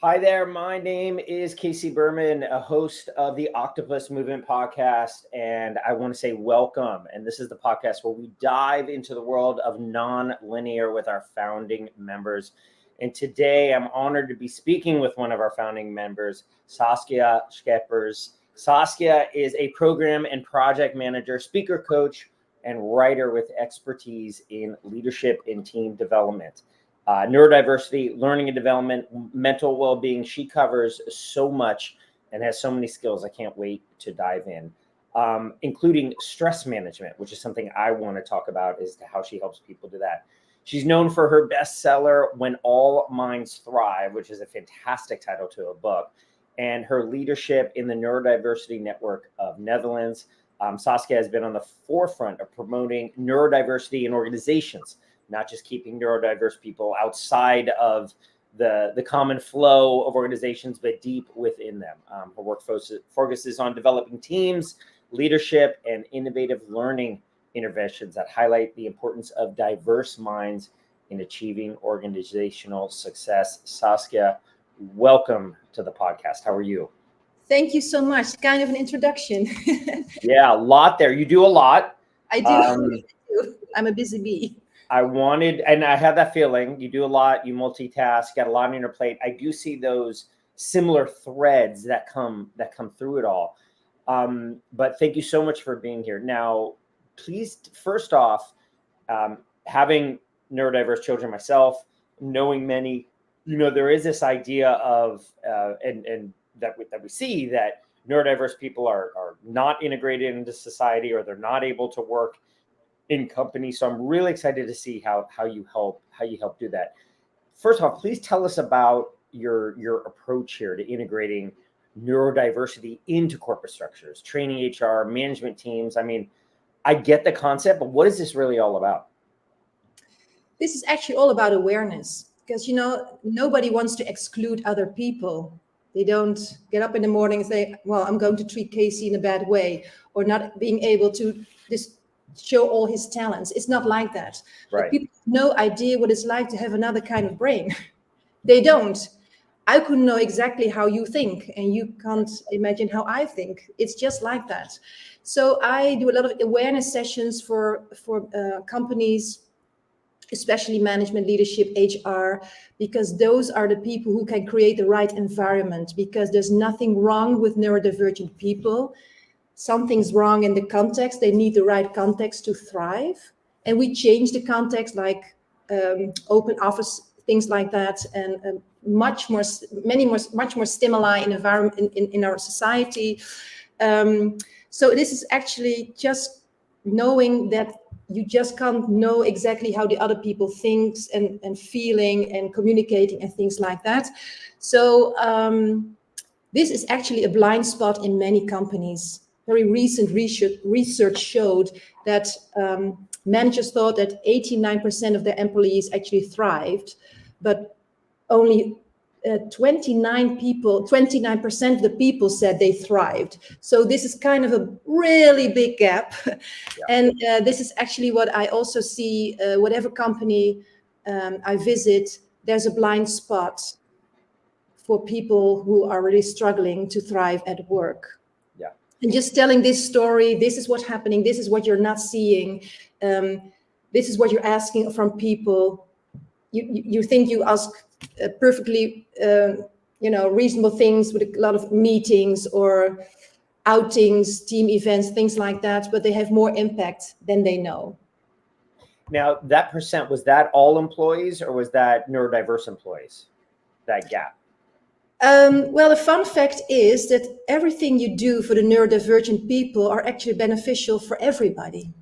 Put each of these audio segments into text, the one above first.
Hi there. My name is Casey Berman, a host of the Octopus Movement podcast, and I want to say welcome. And this is the podcast where we dive into the world of non-linear with our founding members. And today I'm honored to be speaking with one of our founding members, Saskia Schepers. Saskia is a program and project manager, speaker coach, and writer with expertise in leadership and team development. Neurodiversity, learning and development, mental well-being. She covers so much and has so many skills. I can't wait to dive in, including stress management, which is something I want to talk about as to how she helps people do that. She's known for her bestseller, When All Minds Thrive, which is a fantastic title to a book, and her leadership in the Neurodiversity Network of Netherlands. Saskia has been on the forefront of promoting neurodiversity in organizations, not just keeping neurodiverse people outside of the common flow of organizations, but deep within them. Her work focuses on developing teams, leadership, and innovative learning interventions that highlight the importance of diverse minds in achieving organizational success. Saskia, welcome to the podcast. How are you? Thank you so much. Kind of an introduction. Yeah, a lot there. You do a lot. I do. I'm a busy bee. And I have that feeling. You do a lot, you multitask, got a lot on your plate. I do see those similar threads that come through it all. But thank you so much for being here. Now, please, first off, having neurodiverse children myself, knowing many, there is this idea of, and that we see that neurodiverse people are not integrated into society, or they're not able to work in companies. So I'm really excited to see how you help do that. First off, please tell us about your approach here to integrating neurodiversity into corporate structures, training HR, management teams. I mean, I get the concept, but what is this really all about? This is actually all about awareness, because nobody wants to exclude other people. They don't get up in the morning and say, well, I'm going to treat Casey in a bad way, or not being able to show all his talents. It's not like that. Right. But people have no idea what it's like to have another kind of brain. They don't. I couldn't know exactly how you think, and you can't imagine how I think. It's just like that. So I do a lot of awareness sessions for companies, especially management, leadership, HR, because those are the people who can create the right environment, because there's nothing wrong with neurodivergent people. Something's wrong in the context. They need the right context to thrive. And we change the context, like open office, things like that, and much more stimuli in environment in our society. So this is actually just knowing that you just can't know exactly how the other people thinks and feeling and communicating and things like that. So this is actually a blind spot in many companies. Very recent research showed that managers thought that 89% of their employees actually thrived, but only 29% of the people said they thrived. So this is kind of a really big gap. Yeah. And this is actually what I also see, whatever company I visit, there's a blind spot for people who are really struggling to thrive at work. Yeah. And just telling this story, this is what's happening, this is what you're not seeing, this is what you're asking from people. You think you ask perfectly, reasonable things with a lot of meetings or outings, team events, things like that, but they have more impact than they know. Now, that percent, was that all employees, or was that neurodiverse employees, that gap? Well, the fun fact is that everything you do for the neurodivergent people are actually beneficial for everybody.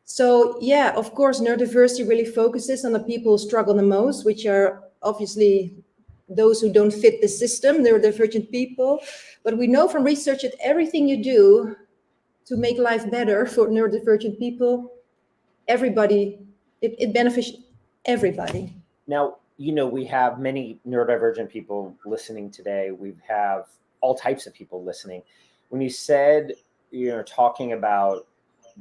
So yeah, of course, neurodiversity really focuses on the people who struggle the most, which are obviously those who don't fit the system, neurodivergent people. But we know from research that everything you do to make life better for neurodivergent people, everybody, it benefits everybody. Now, we have many neurodivergent people listening today. We have all types of people listening. When you said, talking about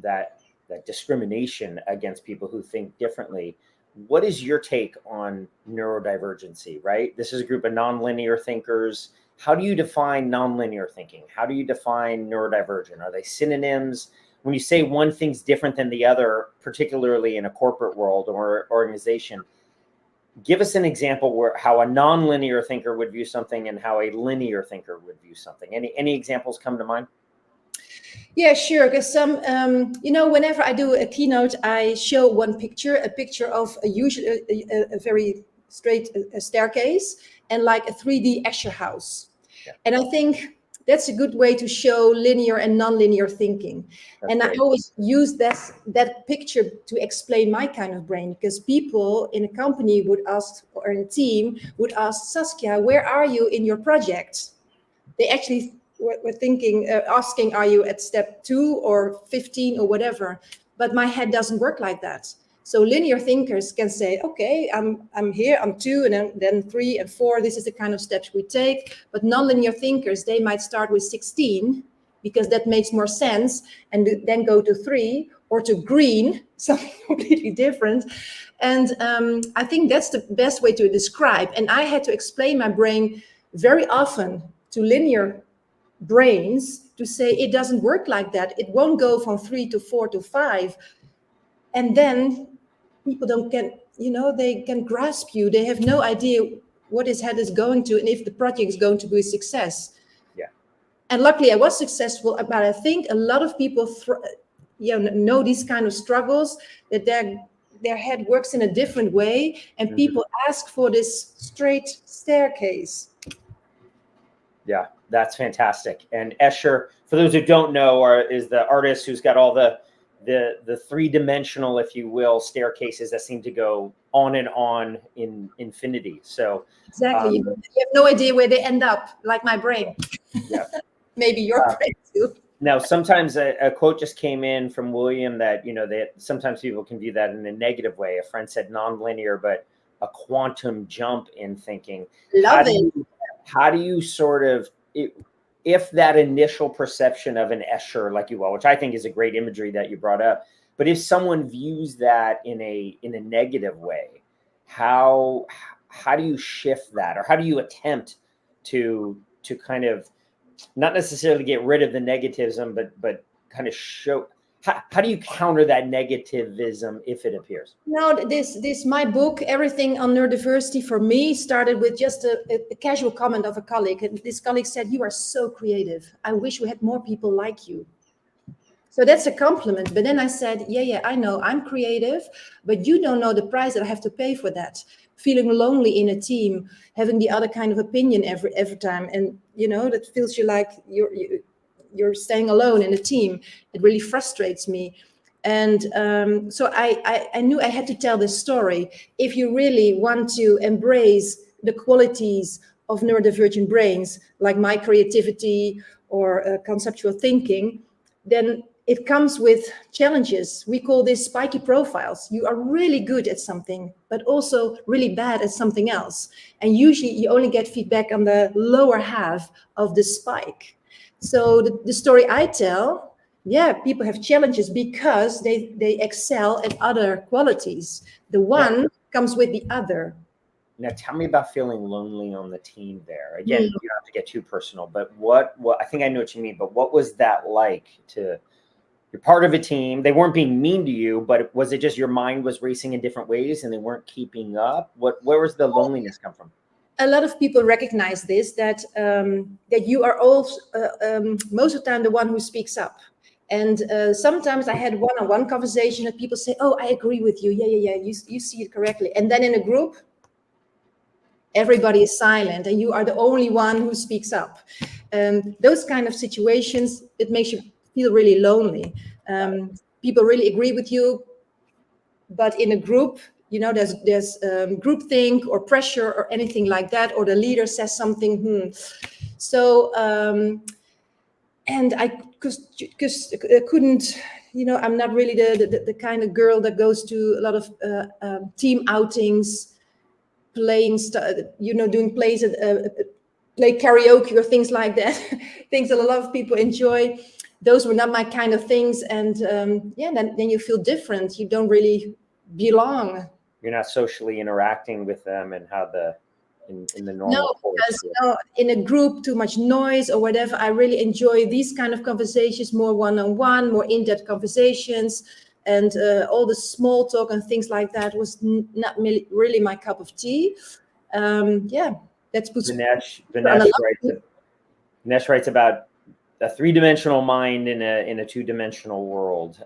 that discrimination against people who think differently, what is your take on neurodivergency, right? This is a group of nonlinear thinkers. How do you define nonlinear thinking? How do you define neurodivergent? Are they synonyms? When you say one thing's different than the other, particularly in a corporate world or organization, give us an example where how a nonlinear thinker would view something and how a linear thinker would view something. Any examples come to mind? Yeah, sure. Because whenever I do a keynote, I show one picture, a picture of a very straight staircase and like a 3D Escher house. Yeah. And I think that's a good way to show linear and nonlinear thinking. That's and great. I always use that picture to explain my kind of brain, because people in a company would ask, or in a team would ask, Saskia, where are you in your project? They actually were thinking, asking, are you at step 2 or 15 or whatever? But my head doesn't work like that. So linear thinkers can say, okay, I'm here, I'm 2, and then 3 and 4. This is the kind of steps we take. But nonlinear thinkers, they might start with 16 because that makes more sense, and then go to 3 or to green, something completely different. And I think that's the best way to describe. And I had to explain my brain very often to linear brains to say it doesn't work like that. It won't go from 3 to 4 to 5. And then people they can grasp you. They have no idea what his head is going to and if the project is going to be a success. Yeah. And luckily I was successful, but I think a lot of people know these kind of struggles, that their head works in a different way, and people ask for this straight staircase. Yeah, that's fantastic. And Escher, for those who don't know, is the artist who's got all the three-dimensional, if you will, staircases that seem to go on and on in infinity. So exactly, you have no idea where they end up, like my brain. Yeah. Maybe your brain too. Now, sometimes a quote just came in from William that, that sometimes people can view that in a negative way. A friend said non-linear, but a quantum jump in thinking. Love it. How do you sort of, if that initial perception of an Escher, like you will, which I think is a great imagery that you brought up, but if someone views that in a negative way, how do you shift that, or how do you attempt to kind of not necessarily get rid of the negativism, but kind of show, how do you counter that negativism if it appears? No, this my book, Everything on Neurodiversity, for me started with just a casual comment of a colleague. And this colleague said, "You are so creative. I wish we had more people like you." So that's a compliment. But then I said, yeah, I know I'm creative, but you don't know the price that I have to pay for that. Feeling lonely in a team, having the other kind of opinion every time. And, that feels you like you're staying alone in a team. It really frustrates me. And so I knew I had to tell this story. If you really want to embrace the qualities of neurodivergent brains, like my creativity or conceptual thinking, then it comes with challenges. We call this spiky profiles. You are really good at something, but also really bad at something else. And usually you only get feedback on the lower half of the spike. So the story I tell, people have challenges because they excel at other qualities. The one comes with the other. Now, tell me about feeling lonely on the team there. Again, you don't have to get too personal, but what I think I know what you mean, but what was that like you're part of a team. They weren't being mean to you, but was it just your mind was racing in different ways and they weren't keeping up? Where was the loneliness come from? A lot of people recognize this, that you are all most of the time the one who speaks up. And sometimes I had one-on-one conversation and people say, "Oh, I agree with you. Yeah. You see it correctly." And then in a group, everybody is silent and you are the only one who speaks up. Those kind of situations, it makes you feel really lonely. People really agree with you, but in a group, there's groupthink or pressure or anything like that, or the leader says something. So, and I couldn't, I'm not really the kind of girl that goes to a lot of team outings, playing, doing plays, play karaoke or things like that, things that a lot of people enjoy. Those were not my kind of things. And then you feel different. You don't really belong. you're not socially interacting with them and how in the normal No, course. because in a group, too much noise or whatever. I really enjoy these kind of conversations, more one-on-one, more in-depth conversations, and all the small talk and things like that was not really my cup of tea. That's Vinesh writes about a three-dimensional mind in a two-dimensional world,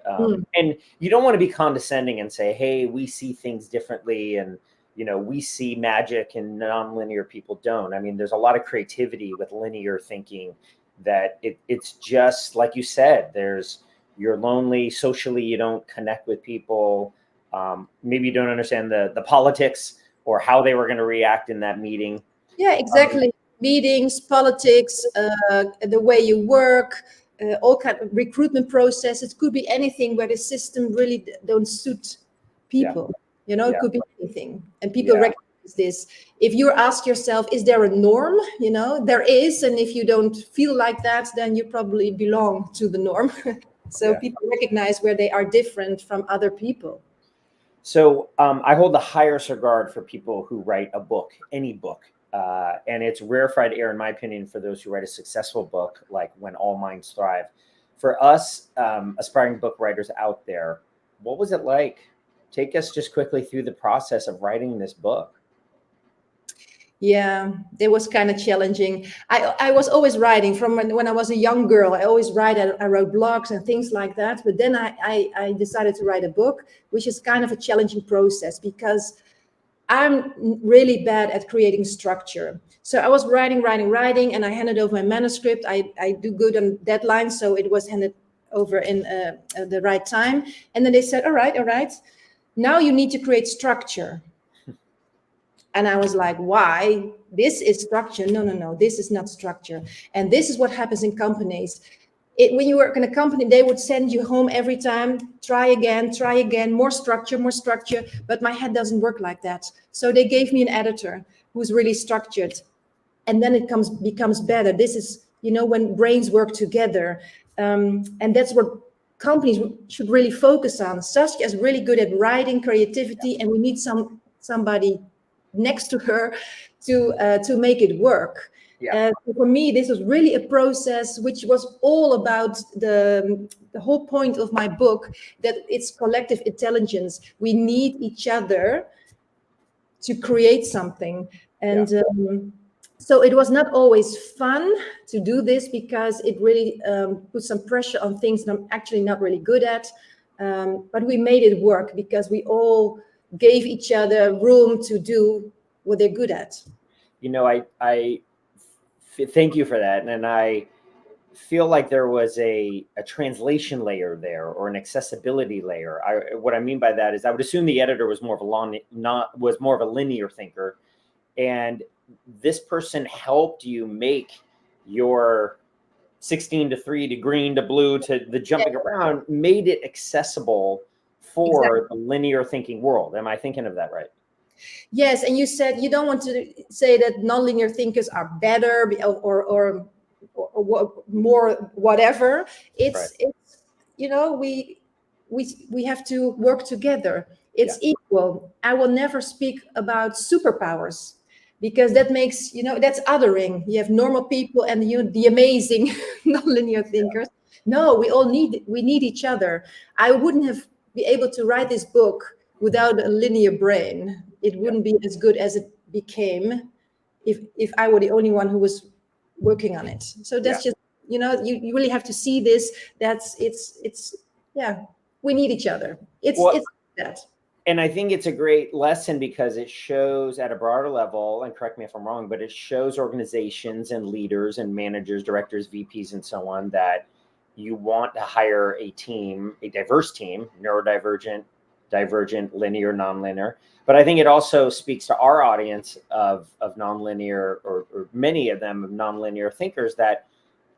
and you don't want to be condescending and say, "Hey, we see things differently," and we see magic and non-linear people don't. I mean, there's a lot of creativity with linear thinking that it's just like you said, you're lonely socially, you don't connect with people. Maybe you don't understand the politics or how they were going to react in that meeting. Yeah, exactly. Meetings, politics, the way you work, all kind of recruitment processes. It could be anything where the system really don't suit people. It could be anything. And people recognize this. If you ask yourself, is there a norm? There is. And if you don't feel like that, then you probably belong to the norm. So people recognize where they are different from other people. So I hold the highest regard for people who write a book, any book. And it's rarefied air, in my opinion, for those who write a successful book, like When All Minds Thrive. For us, aspiring book writers out there, what was it like? Take us just quickly through the process of writing this book. Yeah, it was kind of challenging. I was always writing from when I was a young girl. I always write. I wrote blogs and things like that. But then I decided to write a book, which is kind of a challenging process because I'm really bad at creating structure. So I was writing, and I handed over my manuscript. I do good on deadlines, so it was handed over in the right time. And then they said, all right, now you need to create structure. And I was like, why? This is structure. No, this is not structure. And this is what happens in companies. When you work in a company, they would send you home every time, try again, more structure. But my head doesn't work like that. So they gave me an editor who's really structured. And then it becomes better. This is, when brains work together. And that's what companies should really focus on. Saskia is really good at writing, creativity, and we need somebody next to her to make it work. For me, this was really a process which was all about the whole point of my book, that it's collective intelligence. We need each other to create something. And so it was not always fun to do this because it really put some pressure on things that I'm actually not really good at. But we made it work because we all gave each other room to do what they're good at. I thank you for that. And I feel like there was a translation layer there, or an accessibility layer. What I mean by that is I would assume the editor was more of a linear thinker, and this person helped you make your 16 to 3 to green to blue to the jumping around, made it accessible for the linear thinking world. Am I thinking of that right? Yes, and you said you don't want to say that nonlinear thinkers are better or more whatever. It's we have to work together. It's equal. I will never speak about superpowers because that makes that's othering. You have normal people and the amazing nonlinear thinkers. No, we need each other. I wouldn't have been able to write this book without a linear brain. It wouldn't be as good as it became if I were the only one who was working on it. So that's just, you really have to see this. We need each other. It's that. And I think it's a great lesson because it shows at a broader level, and correct me if I'm wrong, but it shows organizations and leaders and managers, directors, VPs, and so on, that you want to hire a team, a diverse team, neurodivergent, divergent, linear, nonlinear. But I think it also speaks to our audience of nonlinear, or many of them of nonlinear thinkers, that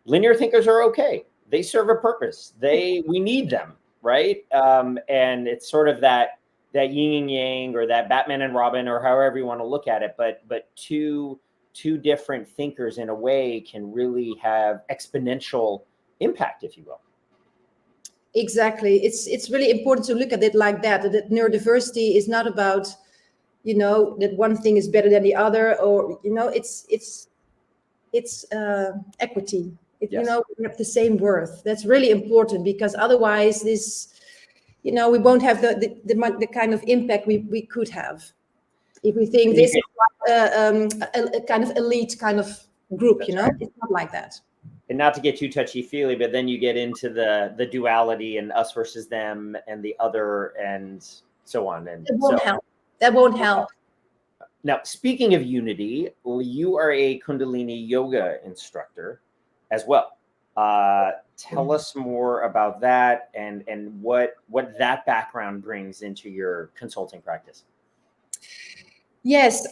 linear thinkers are okay. They serve a purpose. We need them, right? And it's sort of that yin and yang, or that Batman and Robin, or however you want to look at it. But two different thinkers in a way can really have exponential impact, if you will. Exactly. It's really important to look at it like that. That neurodiversity is not about that one thing is better than the other, or it's equity. Yes. We have the same worth. That's really important, because otherwise this, we won't have the kind of impact we could have if we think this is a kind of elite kind of group. Right. It's not like that. And not to get too touchy-feely, but then you get into the duality and us versus them and the other and so on. And it won't help. That won't help. Now, speaking of unity, you are a Kundalini Yoga instructor as well. Tell us more about that and what that background brings into your consulting practice. Yes.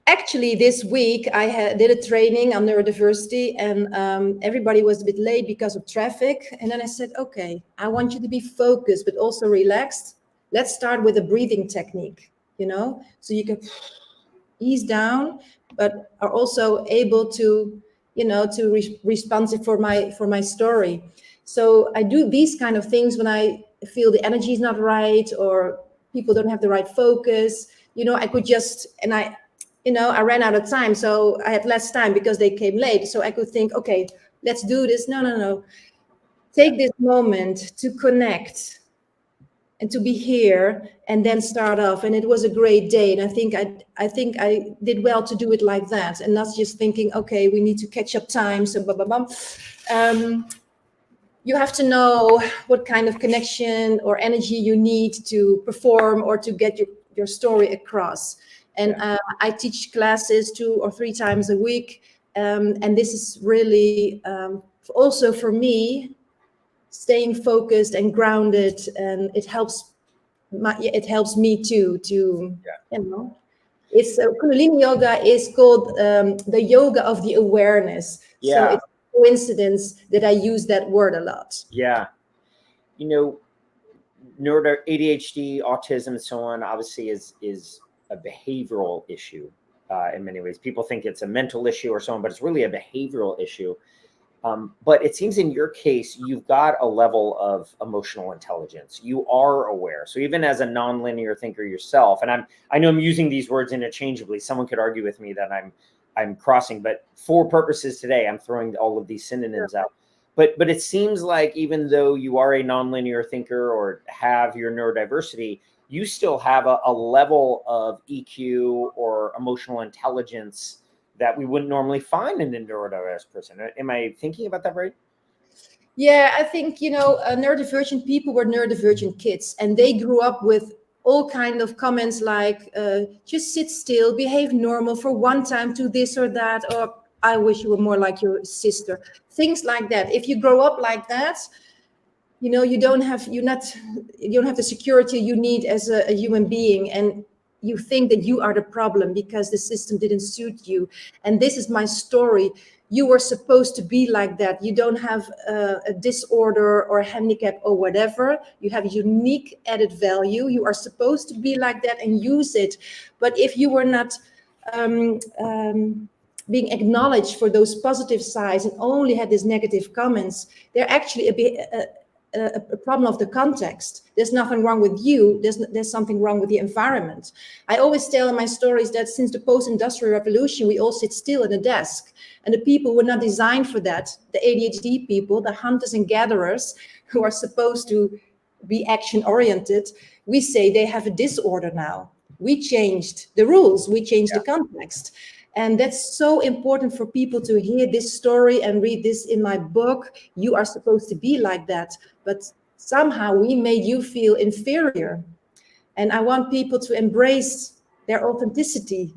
Actually, this week I did a training on neurodiversity, and everybody was a bit late because of traffic. And then I said, okay, I want you to be focused, but also relaxed. Let's start with a breathing technique, so you can ease down, but are also able to, responsive for my story. So I do these kind of things when I feel the energy is not right, or people don't have the right focus. I could just, and I ran out of time, so I had less time because they came late. So I could think, okay, let's do this. No. Take this moment to connect and to be here, and then start off. And it was a great day. And I think I did well to do it like that, and not just thinking, okay, we need to catch up time. So blah, blah, blah. You have to know what kind of connection or energy you need to perform or to get your story across. And I teach classes 2 or 3 times a week. And this is really also for me, staying focused and grounded. And it helps me too, it's Kundalini Yoga is called the yoga of the awareness. Yeah. So it's a coincidence that I use that word a lot. Yeah. ADHD, autism, and so on, obviously is a behavioral issue in many ways. People think it's a mental issue or so on, but it's really a behavioral issue. But it seems in your case, you've got a level of emotional intelligence. You are aware. So even as a nonlinear thinker yourself, and I know I'm using these words interchangeably. Someone could argue with me that I'm crossing, but for purposes today, I'm throwing all of these synonyms out. But it seems like even though you are a nonlinear thinker or have your neurodiversity, you still have a level of EQ or emotional intelligence that we wouldn't normally find in a neurodiverse person. Am I thinking about that right? Yeah, I think, neurodivergent people were neurodivergent kids, and they grew up with all kind of comments like, just sit still, behave normal for one time, do this or that, or I wish you were more like your sister. Things like that. If you grow up like that, you don't have the security you need as a human being, and you think that you are the problem because the system didn't suit you. And this is my story. You were supposed to be like that. You don't have a disorder or a handicap or whatever. You have unique added value. You are supposed to be like that and use it. But if you were not being acknowledged for those positive sides and only had these negative comments, they're actually a problem of the context. There's nothing wrong with you. There's something wrong with the environment. I always tell in my stories that since the post-industrial revolution, we all sit still at a desk, and the people were not designed for that. The ADHD people, the hunters and gatherers, who are supposed to be action-oriented, we say they have a disorder now. We changed the rules. We changed the context. And that's so important for people to hear this story and read this in my book. You are supposed to be like that. But somehow we made you feel inferior. And I want people to embrace their authenticity.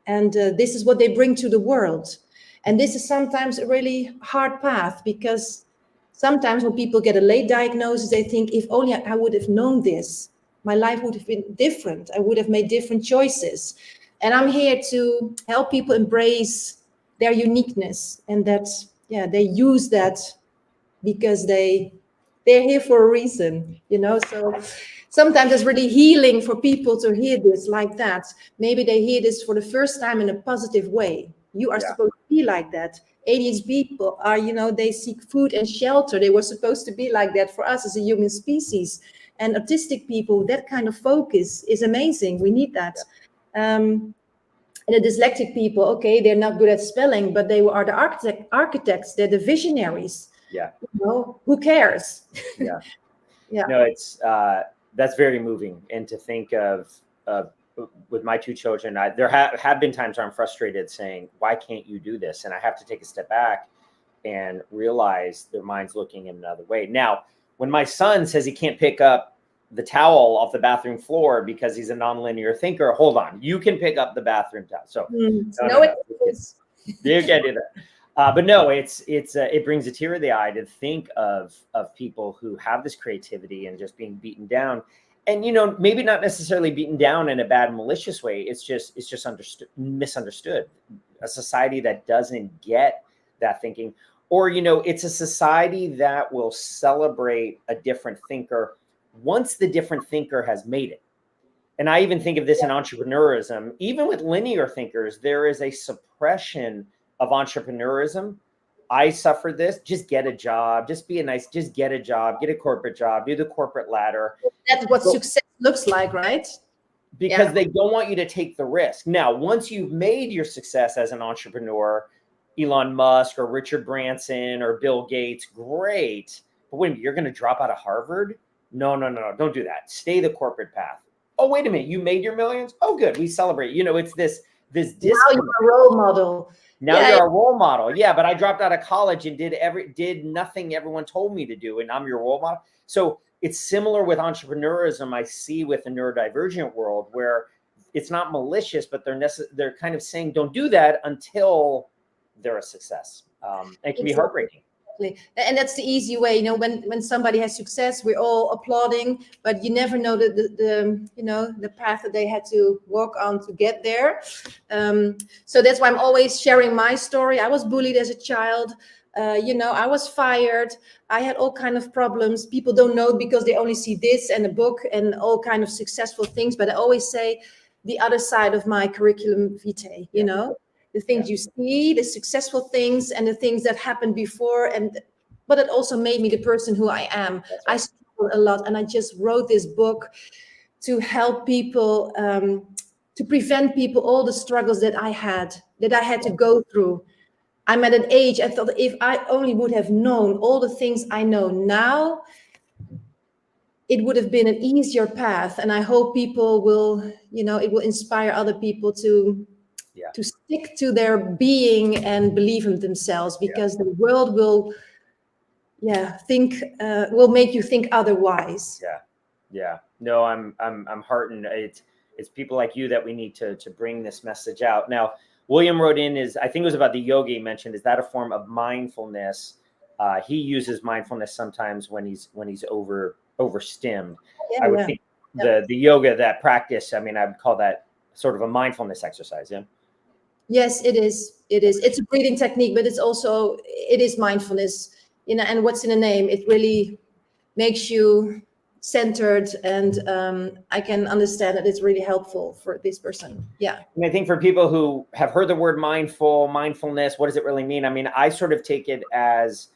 And this is what they bring to the world. And this is sometimes a really hard path, because sometimes when people get a late diagnosis, they think, if only I would have known this, my life would have been different. I would have made different choices. And I'm here to help people embrace their uniqueness, and that, they use that because they're here for a reason, So sometimes it's really healing for people to hear this like that. Maybe they hear this for the first time in a positive way. You are supposed to be like that. ADHD people are, they seek food and shelter. They were supposed to be like that for us as a human species. And autistic people, that kind of focus is amazing. We need that. And the dyslexic people, okay, they're not good at spelling, but they are the architects, they're the visionaries. Yeah. You know, who cares? Yeah. Yeah. No, it's that's very moving. And to think of with my two children, there have been times where I'm frustrated saying, why can't you do this? And I have to take a step back and realize their mind's looking in another way. Now, when my son says he can't pick up the towel off the bathroom floor because he's a nonlinear thinker, hold on, you can pick up the bathroom towel. So no. You can't do that. But no, it brings a tear to the eye to think of people who have this creativity and just being beaten down. And, you know, maybe not necessarily beaten down in a bad, malicious way. It's just misunderstood. A society that doesn't get that thinking, or, you know, it's a society that will celebrate a different thinker once the different thinker has made it. And I even think of this in entrepreneurism. Even with linear thinkers, there is a suppression of entrepreneurism. I suffered this. Just get a job. Just get a job, get a corporate job, do the corporate ladder. That's what success looks like, right? Because they don't want you to take the risk. Now, once you've made your success as an entrepreneur, Elon Musk or Richard Branson or Bill Gates, great. But wait a minute, you're going to drop out of Harvard? No, don't do that. Stay the corporate path. Oh, wait a minute, you made your millions? Oh, good, we celebrate. You know, it's this disconnect. Now you're a role model. Now you're a role model. Yeah, but I dropped out of college and did nothing everyone told me to do, and I'm your role model. So it's similar with entrepreneurism I see with the neurodivergent world, where it's not malicious, but they're kind of saying don't do that until they're a success. It can be heartbreaking. And that's the easy way, you know, when somebody has success, we're all applauding, but you never know the path that they had to walk on to get there. So that's why I'm always sharing my story. I was bullied as a child. I was fired. I had all kind of problems. People don't know because they only see this and a book and all kind of successful things. But I always say the other side of my curriculum vitae, you know. The things you see, the successful things, and the things that happened before, but it also made me the person who I am. Right. I struggled a lot, and I just wrote this book to help people, to prevent people all the struggles that I had to go through. I'm at an age, I thought if I only would have known all the things I know now, it would have been an easier path. And I hope people will, it will inspire other people to stick to their being and believe in themselves, because the world will make you think otherwise. No, I'm heartened. It's people like you that we need to bring this message out. Now, William wrote in, I think it was about the yoga he mentioned. Is that a form of mindfulness? He uses mindfulness sometimes when he's overstimmed. I would think the yoga, that practice, I mean, I would call that sort of a mindfulness exercise. Yes, it is. It's a breathing technique, but it is mindfulness, and what's in the name, it really makes you centered, and I can understand that it's really helpful for this person. Yeah. And I think for people who have heard the word mindfulness, what does it really mean? I mean, I sort of take it as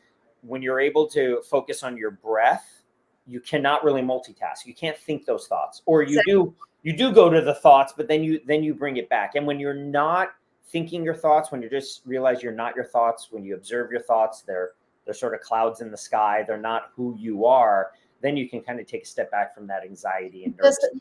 when you're able to focus on your breath, you cannot really multitask. You can't think those thoughts, or you do go to the thoughts, but then you bring it back. And when you're not thinking your thoughts, when you just realize you're not your thoughts, when you observe your thoughts, they're sort of clouds in the sky, they're not who you are, then you can kind of take a step back from that anxiety and nervousness.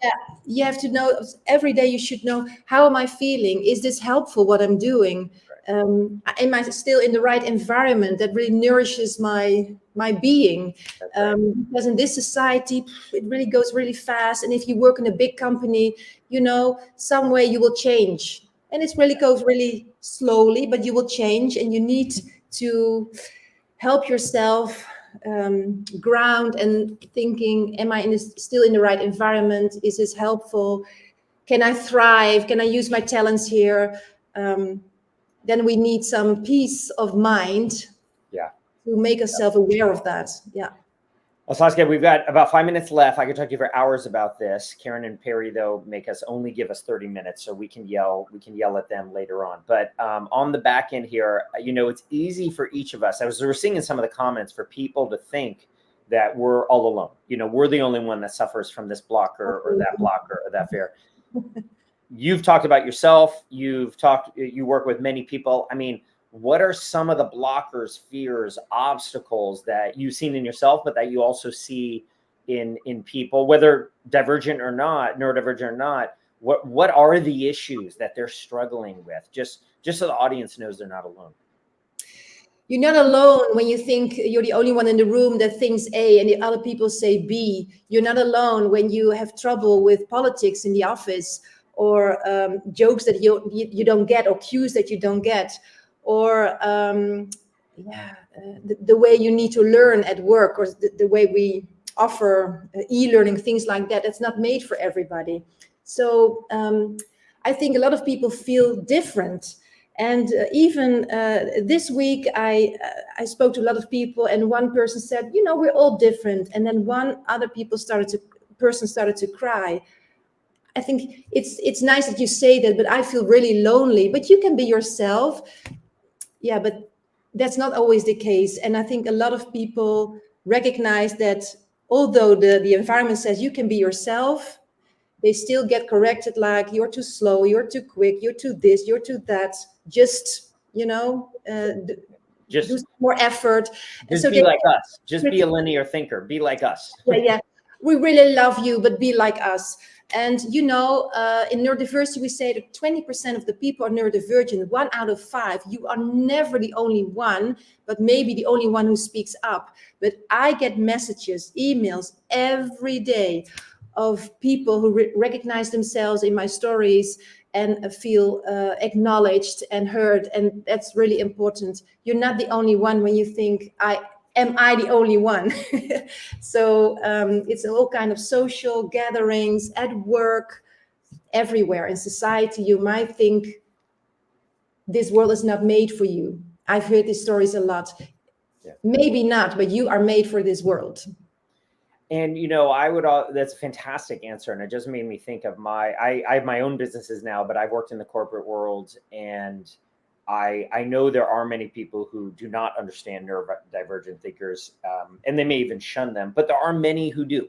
You have to know every day. You should know, how am I feeling? Is this helpful, what I'm doing? Right. Am I still in the right environment that really nourishes my being? Because in this society, it really goes really fast. And if you work in a big company, some way you will change. And it really goes really slowly, but you will change, and you need to help yourself ground and thinking, am I still in the right environment? Is this helpful? Can I thrive? Can I use my talents here? Then we need some peace of mind to make us self-aware of that. Yeah. Well, Saskia, we've got about 5 minutes left. I could talk to you for hours about this. Karen and Perry, though, only give us 30 minutes, so we can yell at them later on. But on the back end here, it's easy for each of us. We're seeing in some of the comments for people to think that we're all alone. We're the only one that suffers from this blocker or that blocker or that fear. You've talked about yourself. You work with many people. I mean, what are some of the blockers, fears, obstacles that you've seen in yourself, but that you also see in people, whether divergent or not, neurodivergent or not? What are the issues that they're struggling with? Just so the audience knows they're not alone. You're not alone when you think you're the only one in the room that thinks A and the other people say B. You're not alone when you have trouble with politics in the office, or jokes that you don't get, or cues that you don't get, or the way you need to learn at work, or the way we offer e-learning, things like that. That's not made for everybody. So I think a lot of people feel different. And even this week, I spoke to a lot of people, and one person said, we're all different. And then one other person started to cry. I think it's nice that you say that, but I feel really lonely. But you can be yourself. Yeah, but that's not always the case. And I think a lot of people recognize that although the environment says you can be yourself, they still get corrected, like you're too slow, you're too quick, you're too this, you're too that. Just do some more effort. Just be like us. Just be a linear thinker. Be like us. Yeah. We really love you, but be like us. And in neurodiversity, we say that 20% of the people are neurodivergent. 1 out of 5. You are never the only one, but maybe the only one who speaks up. But I get messages, emails every day of people who recognize themselves in my stories and feel acknowledged and heard. And that's really important. You're not the only one when you think, am I the only one? So it's all kind of social gatherings, at work, everywhere in society. You might think this world is not made for you. I've heard these stories a lot. Yeah. Maybe not, but you are made for this world. And, that's a fantastic answer. And it just made me think of I have my own businesses now, but I've worked in the corporate world, and I know there are many people who do not understand neurodivergent thinkers, and they may even shun them, but there are many who do.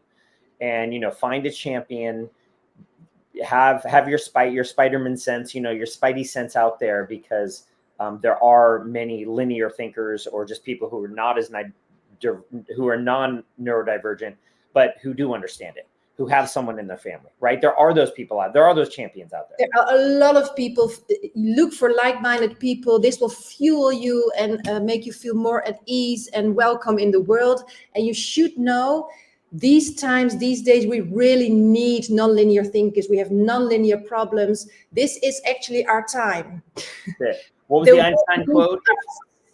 And, find a champion, have your Spider-Man sense, your Spidey sense out there, because there are many linear thinkers, or just people who are non-neurodivergent, but who do understand it, who have someone in their family, right? There are those people out there. There are those champions out there. There are a lot of people. Look for like-minded people. This will fuel you and make you feel more at ease and welcome in the world. And you should know, these days, we really need non-linear thinkers. We have non-linear problems. This is actually our time. What was the Einstein quote?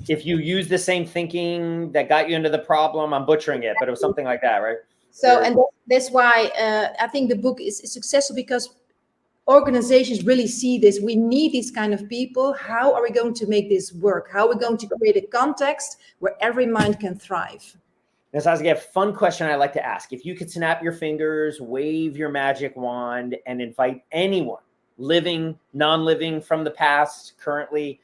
If you use the same thinking that got you into the problem, I'm butchering it, but it was something like that, right? So, and that's why I think the book is successful, because organizations really see this. We need these kind of people. How are we going to make this work? How are we going to create a context where every mind can thrive? Now, Saskia, a fun question I like to ask. If you could snap your fingers, wave your magic wand, and invite anyone, living, non-living, from the past, currently,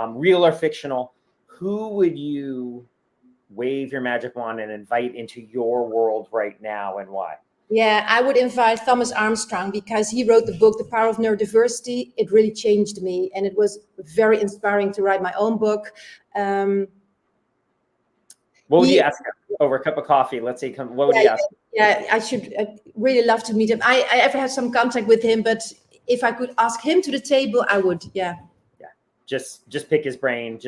real or fictional, who would you wave your magic wand and invite into your world right now, and why? Yeah, I would invite Thomas Armstrong, because he wrote the book, The Power of Neurodiversity. It really changed me, and it was very inspiring to write my own book. What would you ask him over a cup of coffee? Let's say, what would you ask him? Yeah, I should really love to meet him. I ever have some contact with him, but if I could ask him to the table, I would. Yeah. Just pick his brain.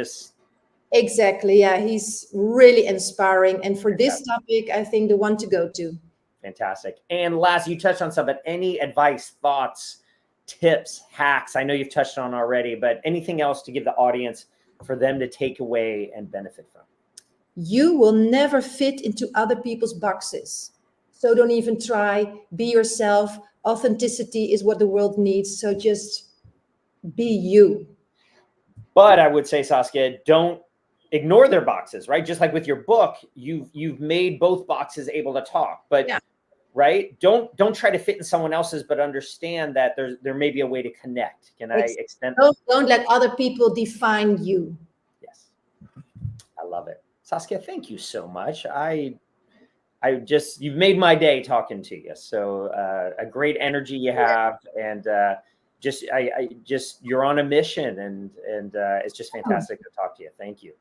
Exactly. Yeah, he's really inspiring. And for this topic, I think the one to go to. Fantastic. And last, you touched on some, but any advice, thoughts, tips, hacks? I know you've touched on already, but anything else to give the audience for them to take away and benefit from? You will never fit into other people's boxes. So don't even try. Be yourself. Authenticity is what the world needs. So just be you. But I would say, Saskia, don't ignore their boxes, right? Just like with your book, you've made both boxes able to talk, but right? Don't try to fit in someone else's, but understand that there may be a way to connect. Can I extend? Don't let other people define you. Yes. I love it. Saskia, thank you so much. you've made my day talking to you. So a great energy you have, and you're on a mission, and it's just fantastic to talk to you. Thank you.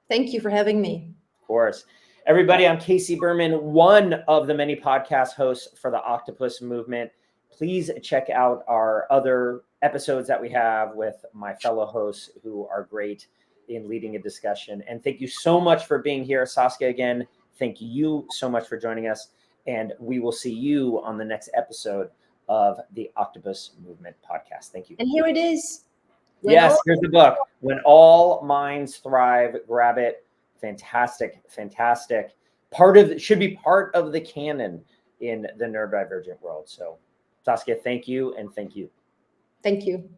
Thank you for having me. Of course. Everybody, I'm Casey Berman, one of the many podcast hosts for the Octopus Movement. Please check out our other episodes that we have with my fellow hosts who are great in leading a discussion. And thank you so much for being here, Saskia. Again, thank you so much for joining us. And we will see you on the next episode of the Octopus Movement podcast. Thank you. And here it is. Yes, here's the book. When All Minds Thrive. Grab it. Fantastic, fantastic. Should be part of the canon in the neurodivergent world. So, Saskia, thank you, and thank you. Thank you.